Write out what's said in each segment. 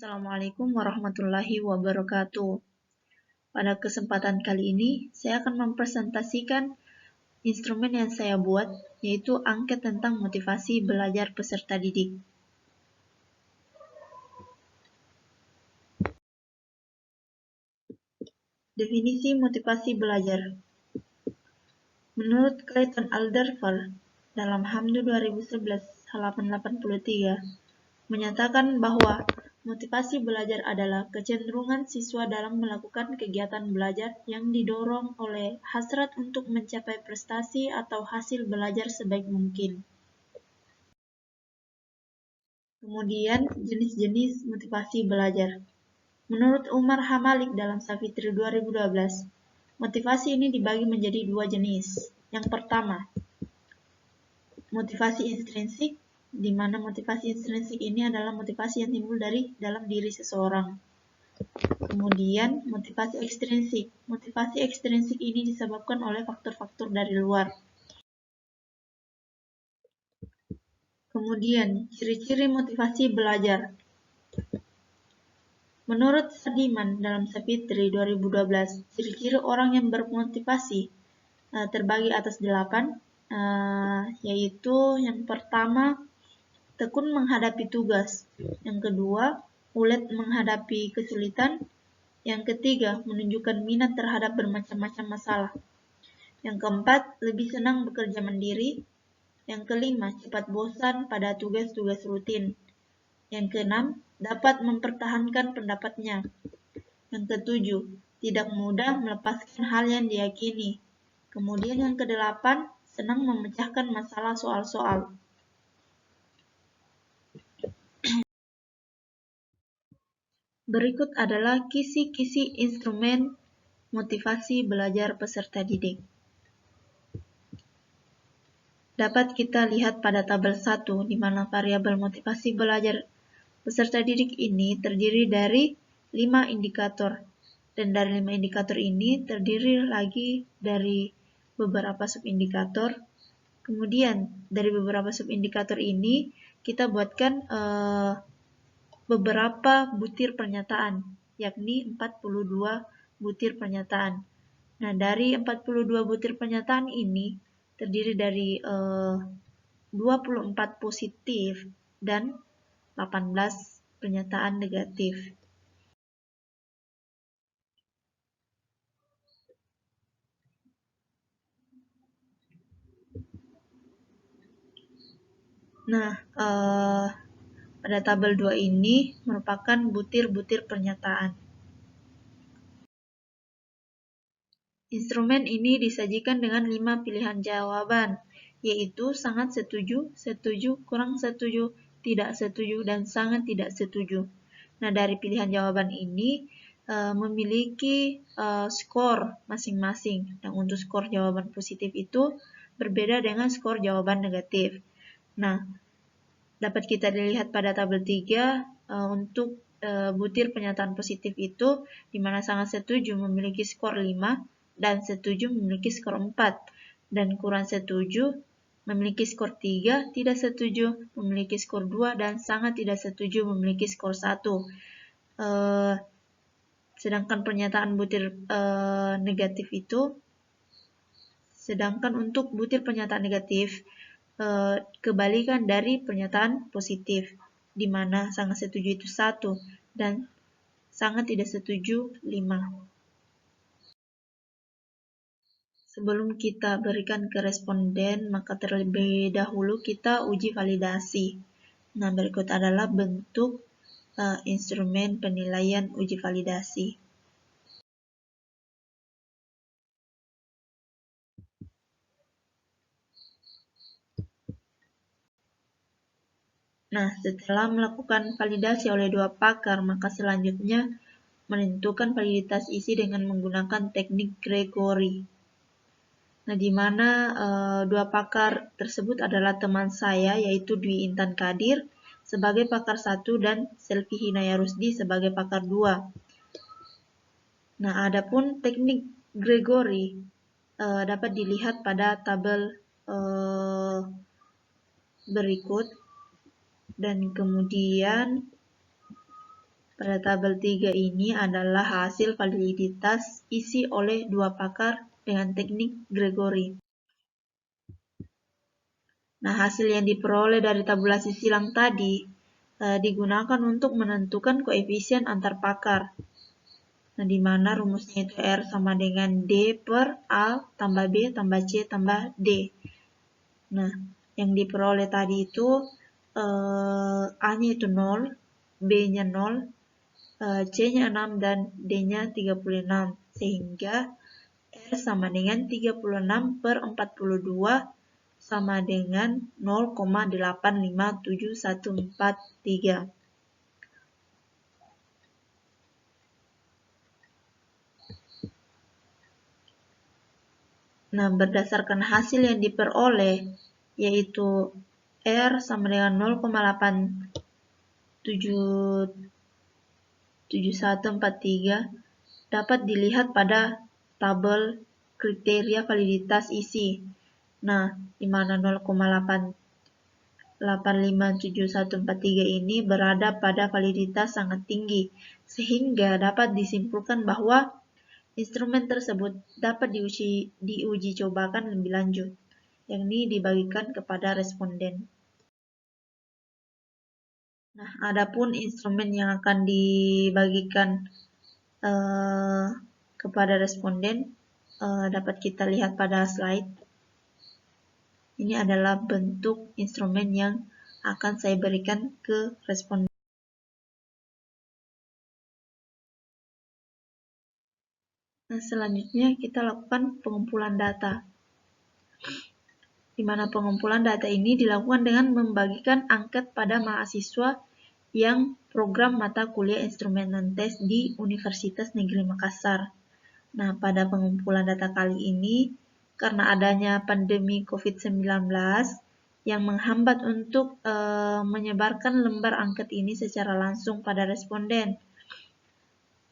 Assalamualaikum warahmatullahi wabarakatuh. Pada kesempatan kali ini, saya akan mempresentasikan instrumen yang saya buat, yaitu angket tentang motivasi belajar peserta didik. Definisi motivasi belajar. Menurut Clayton Alderfer, dalam HAMDU 2011 halaman 83, menyatakan bahwa motivasi belajar adalah kecenderungan siswa dalam melakukan kegiatan belajar yang didorong oleh hasrat untuk mencapai prestasi atau hasil belajar sebaik mungkin. Kemudian, jenis-jenis motivasi belajar. Menurut Umar Hamalik dalam Savitri 2012, motivasi ini dibagi menjadi dua jenis. Yang pertama, motivasi intrinsik, di mana motivasi intrinsik ini adalah motivasi yang timbul dari dalam diri seseorang. Kemudian, motivasi ekstrinsik. Motivasi ekstrinsik ini disebabkan oleh faktor-faktor dari luar. Kemudian, ciri-ciri motivasi belajar. Menurut Sadiman dalam Savitri 2012, ciri-ciri orang yang bermotivasi terbagi atas 8, yaitu yang pertama, tekun menghadapi tugas. Yang kedua, ulet menghadapi kesulitan. Yang ketiga, menunjukkan minat terhadap bermacam-macam masalah. Yang keempat, lebih senang bekerja mandiri. Yang kelima, cepat bosan pada tugas-tugas rutin. Yang keenam, dapat mempertahankan pendapatnya. Yang ketujuh, tidak mudah melepaskan hal yang diyakini. Kemudian yang kedelapan, senang memecahkan masalah soal-soal. Berikut adalah kisi-kisi instrumen motivasi belajar peserta didik. Dapat kita lihat pada tabel 1, di mana variabel motivasi belajar peserta didik ini terdiri dari 5 indikator. Dan dari 5 indikator ini terdiri lagi dari beberapa subindikator. Kemudian dari beberapa subindikator ini kita buatkan beberapa butir pernyataan, yakni 42 butir pernyataan. Nah, dari 42 butir pernyataan ini terdiri dari 24 positif dan 18 pernyataan negatif. Nah, pada tabel 2 ini merupakan butir-butir pernyataan. Instrumen ini disajikan dengan 5 pilihan jawaban, yaitu sangat setuju, setuju, kurang setuju, tidak setuju, dan sangat tidak setuju. Nah, dari pilihan jawaban ini memiliki skor masing-masing. Dan untuk skor jawaban positif itu berbeda dengan skor jawaban negatif. Nah, dapat kita dilihat pada tabel 3 untuk butir pernyataan positif itu, di mana sangat setuju memiliki skor 5, dan setuju memiliki skor 4, dan kurang setuju memiliki skor 3, tidak setuju memiliki skor 2, dan sangat tidak setuju memiliki skor 1. Sedangkan pernyataan butir negatif itu, sedangkan untuk butir pernyataan negatif, kebalikan dari pernyataan positif, di mana sangat setuju itu 1 dan sangat tidak setuju 5. Sebelum kita berikan ke responden, maka terlebih dahulu kita uji validasi. Nah, berikut adalah bentuk instrumen penilaian uji validasi. Nah, setelah melakukan validasi oleh 2 pakar, maka selanjutnya menentukan validitas isi dengan menggunakan teknik Gregory. Nah, di mana 2 pakar tersebut adalah teman saya, yaitu Dwi Intan Kadir sebagai pakar 1 dan Selvi Hinaya Rusdi sebagai pakar 2. Nah, adapun teknik Gregory dapat dilihat pada tabel berikut. Dan kemudian Pada tabel 3 ini adalah hasil validitas isi oleh dua pakar dengan teknik Gregory. Nah, hasil yang diperoleh dari tabulasi silang tadi digunakan untuk menentukan koefisien antar pakar. Nah, di mana rumusnya itu R sama dengan D per A tambah B tambah C tambah D. Nah, yang diperoleh tadi itu A-nya itu 0, B-nya 0, C-nya 6, dan D-nya 36. Sehingga R sama dengan 36 per 42 sama dengan 0,857143. Nah, berdasarkan hasil yang diperoleh, yaitu R sama dengan 0,877143, dapat dilihat pada tabel kriteria validitas isi. Nah, di mana 0,857143 ini berada pada validitas sangat tinggi, sehingga dapat disimpulkan bahwa instrumen tersebut dapat diuji cobakan lebih lanjut, yakni dibagikan kepada responden. Nah, adapun instrumen yang akan dibagikan kepada responden dapat kita lihat pada slide. Ini adalah bentuk instrumen yang akan saya berikan ke responden. Nah, selanjutnya kita lakukan pengumpulan data, di mana pengumpulan data ini dilakukan dengan membagikan angket pada mahasiswa yang program mata kuliah instrumen dan tes di Universitas Negeri Makassar. Nah, pada pengumpulan data kali ini, karena adanya pandemi COVID-19 yang menghambat untuk menyebarkan lembar angket ini secara langsung pada responden,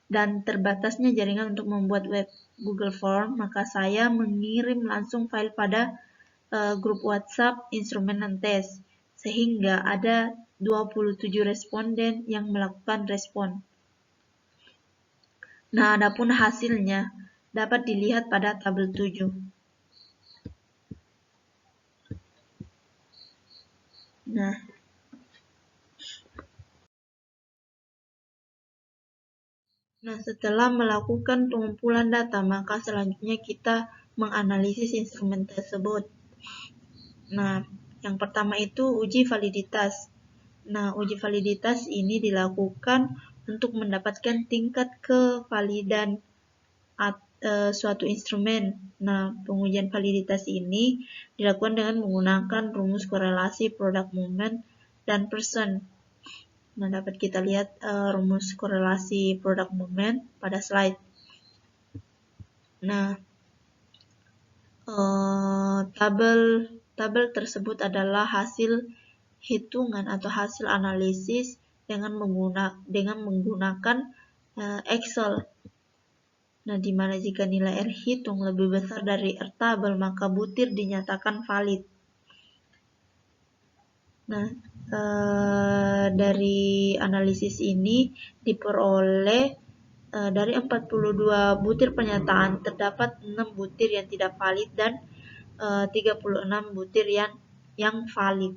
dan terbatasnya jaringan untuk membuat web Google Form, maka saya mengirim langsung file pada grup WhatsApp instrumen dan tes, sehingga ada 27 responden yang melakukan respon. Nah, adapun hasilnya dapat dilihat pada tabel 7. Nah, setelah melakukan pengumpulan data, maka selanjutnya kita menganalisis instrumen tersebut. Nah, yang pertama itu uji validitas. Nah, uji validitas ini dilakukan untuk mendapatkan tingkat kevalidan suatu instrumen. Nah, pengujian validitas ini dilakukan dengan menggunakan rumus korelasi product moment dan person. Nah, dapat kita lihat rumus korelasi product moment pada slide. Nah, tabel tersebut adalah hasil hitungan atau hasil analisis dengan menggunakan Excel. Nah, di mana jika nilai R hitung lebih besar dari R tabel, maka butir dinyatakan valid. Nah, dari analisis ini diperoleh dari 42 butir pernyataan terdapat 6 butir yang tidak valid dan 36 butir yang valid.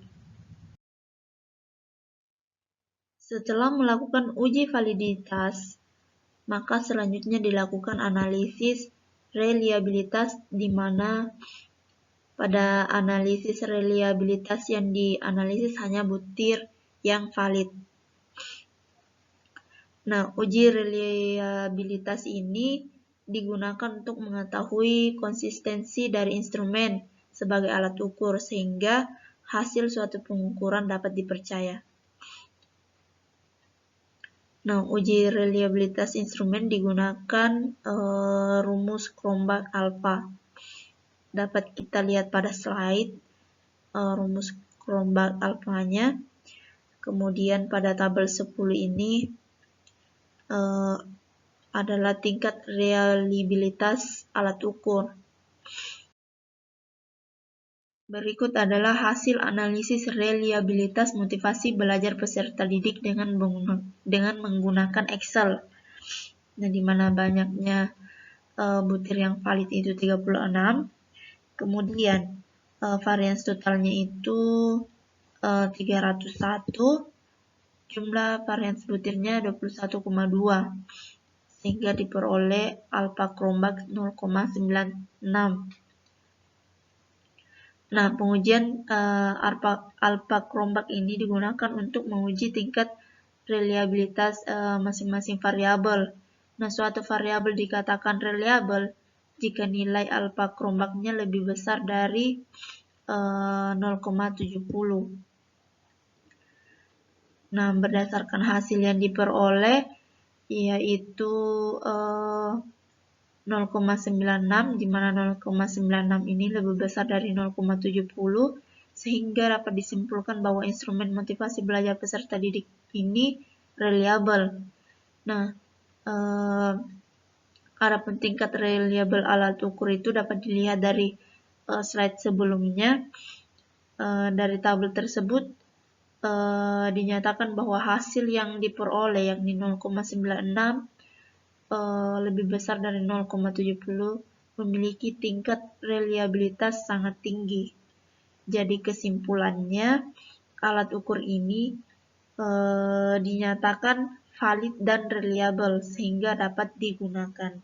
Setelah melakukan uji validitas, maka selanjutnya dilakukan analisis reliabilitas, di mana pada analisis reliabilitas yang dianalisis hanya butir yang valid. Nah, uji reliabilitas ini digunakan untuk mengetahui konsistensi dari instrumen sebagai alat ukur, sehingga hasil suatu pengukuran dapat dipercaya. Nah, uji reliabilitas instrumen digunakan rumus Cronbach alpha. Dapat kita lihat pada slide rumus Cronbach alpha-nya. Kemudian pada tabel 10 ini adalah tingkat reliabilitas alat ukur. Berikut adalah hasil analisis reliabilitas motivasi belajar peserta didik dengan menggunakan Excel. Nah, di mana banyaknya butir yang valid itu 36, kemudian varians totalnya itu 301, jumlah varians butirnya 21,2, sehingga diperoleh alpha Cronbach 0,96. Nah, pengujian alpha Cronbach ini digunakan untuk menguji tingkat reliabilitas masing-masing variabel. Nah, suatu variabel dikatakan reliable jika nilai alpha Cronbach-nya lebih besar dari 0,70. Nah, berdasarkan hasil yang diperoleh yaitu 0,96, di mana 0,96 ini lebih besar dari 0,70, sehingga dapat disimpulkan bahwa instrumen motivasi belajar peserta didik ini reliable. Nah, adapun tingkat reliable alat ukur itu dapat dilihat dari slide sebelumnya. Dari tabel tersebut dinyatakan bahwa hasil yang diperoleh yakni 0,96 lebih besar dari 0,70 memiliki tingkat reliabilitas sangat tinggi. Jadi kesimpulannya, alat ukur ini dinyatakan valid dan reliable sehingga dapat digunakan.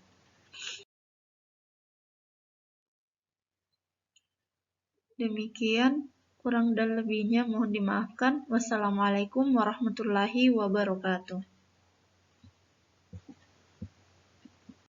Demikian, kurang dan lebihnya mohon dimaafkan. Wassalamualaikum warahmatullahi wabarakatuh.